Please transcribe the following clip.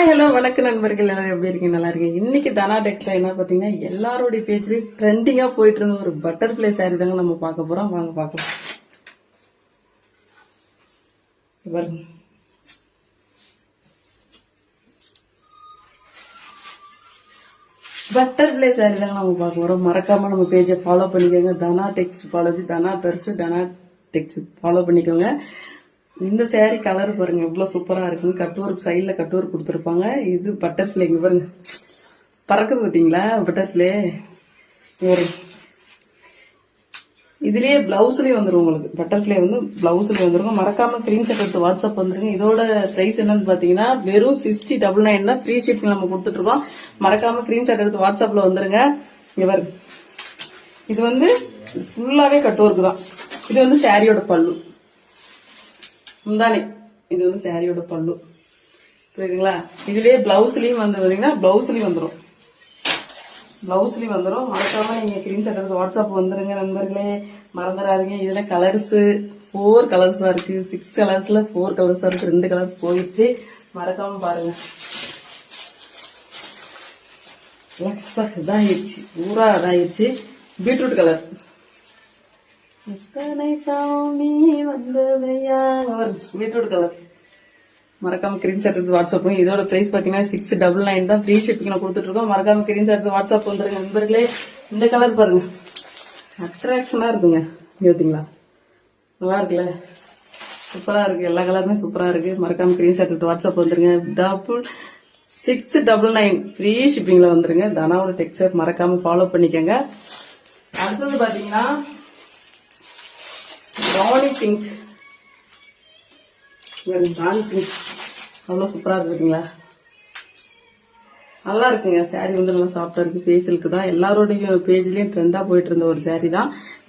Hi hello வணக்கம் நண்பர்கள், எல்லாரும் எப்படி இருக்கீங்க? நல்லா இருக்கீங்க. இன்னைக்கு தனா டெக்ஸ்ல என்ன பாத்தீங்கன்னா எல்லாரோடைய பேஜ்லயும் ட்ரெண்டிங்கா போயிட்டு இருந்த ஒரு பட்டர்ஃபிளை சாரி தாங்க நம்ம பார்க்க போறோம். வாங்க பார்க்கலாம். பட்டர்ஃபிளை சாரி தாங்க நம்ம பார்க்க போறோம். மறக்காம நம்ம பேஜை ஃபாலோ பண்ணிக்கோங்க. தனா டெக்ஸ்ட் ஃபாலோ, தனா தர்ஷு, தனா டெக்ஸ்ட் ஃபாலோ பண்ணிக்கோங்க. இந்த சேரீ கலர் பாருங்க எவ்வளவு சூப்பரா இருக்குன்னு. கட் ஒர்க் சைட்ல கட் ஒர்க் கொடுத்துருப்பாங்க. இது பட்டர்ஃபிளைங்க பாருங்க, பறக்குது பாத்தீங்களா பட்டர்ஃபிளை. ஒரு இதுலயே பிளவுஸ்லயே வந்துடும் உங்களுக்கு. பட்டர்ஃபிளை வந்து பிளவுஸ்லயே வந்துருங்க. மறக்காம ஸ்கிரீன்ஷாட் எடுத்து வாட்ஸ்அப் வந்துருங்க. இதோட பிரைஸ் என்னன்னு பாத்தீங்கன்னா வெறும் 6099 தான். ஃப்ரீ ஷிப்பிங் நம்ம கொடுத்துட்டு இருக்கோம். மறக்காம ஸ்கிரீன்ஷாட் எடுத்து வாட்ஸ்அப்ல வந்துருங்க. இங்க பாருங்க, இது வந்து ஃபுல்லாவே கட் ஒர்க் தான். இது வந்து சாரியோட பல்லு முந்தானே. இது வந்து சாரியோட பல்லு, புரியுதுங்களா? இதுலயே பிளவுஸ்லயும் வந்து பாத்தீங்கன்னா பிளவுஸ்லயும் வந்துடும். பிளவுஸ்லயும் வந்துடும். மறக்காம நீங்க ஸ்கிரீன்ஷாட் எடுத்து வாட்ஸ்அப் வந்துருங்க நண்பர்களே, மறந்துடாதீங்க. இதுல கலர்ஸ் 4 கலர்ஸ் தான் இருக்கு. 6 கலர்ஸ்ல 4 கலர்ஸ் தான் இருக்கு. 2 கலர்ஸ் போயிடுச்சு. மறக்காம பாருங்க. இதாயிடுச்சு, பூரா இதாயிடுச்சு. Beetroot colour. சாமி வந்ததையா, பீட்ரூட் கலர். மறக்காம ஸ்கிரீன்ஷாட் எடுத்து வாட்ஸ்அப். இதோட பிரைஸ் பாத்தீங்கன்னா 699 தான். ஃப்ரீ ஷிப்பிங் கொடுத்துட்டு இருக்கோம். மறக்காம ஸ்கிரீன்ஷாட் எடுத்து வாட்ஸ்அப் வந்துருங்க நண்பர்களே. இந்த கலர் பாருங்க, அட்ராக்ஷனா இருக்குங்க. பார்த்தீங்களா, நல்லா இருக்குல்ல, சூப்பரா இருக்கு. எல்லா கலருமே சூப்பரா இருக்கு. மறக்காம ஸ்கிரீன்ஷாட் எடுத்து வாட்ஸ்அப் வந்துருங்க. 699 ஃப்ரீ ஷிப்பிங்ல வந்துருங்க. தனாவோட டெக்ஸ்டைல் மறக்காம ஃபாலோ பண்ணிக்கோங்க. அடுத்தது பாத்தீங்கன்னா ராணி பிங்க். ராணி பிங்க் அவ்வளோ சூப்பரா இருக்கு பார்த்தீங்களா, நல்லா இருக்குங்க. சாரி வந்து நல்லா சாஃப்டா இருக்கு. ஃபேஷியலுக்கு தான் எல்லாரோடைய பேஜ்லயும் ட்ரெண்டா போயிட்டு இருந்த ஒரு சாரி தான்.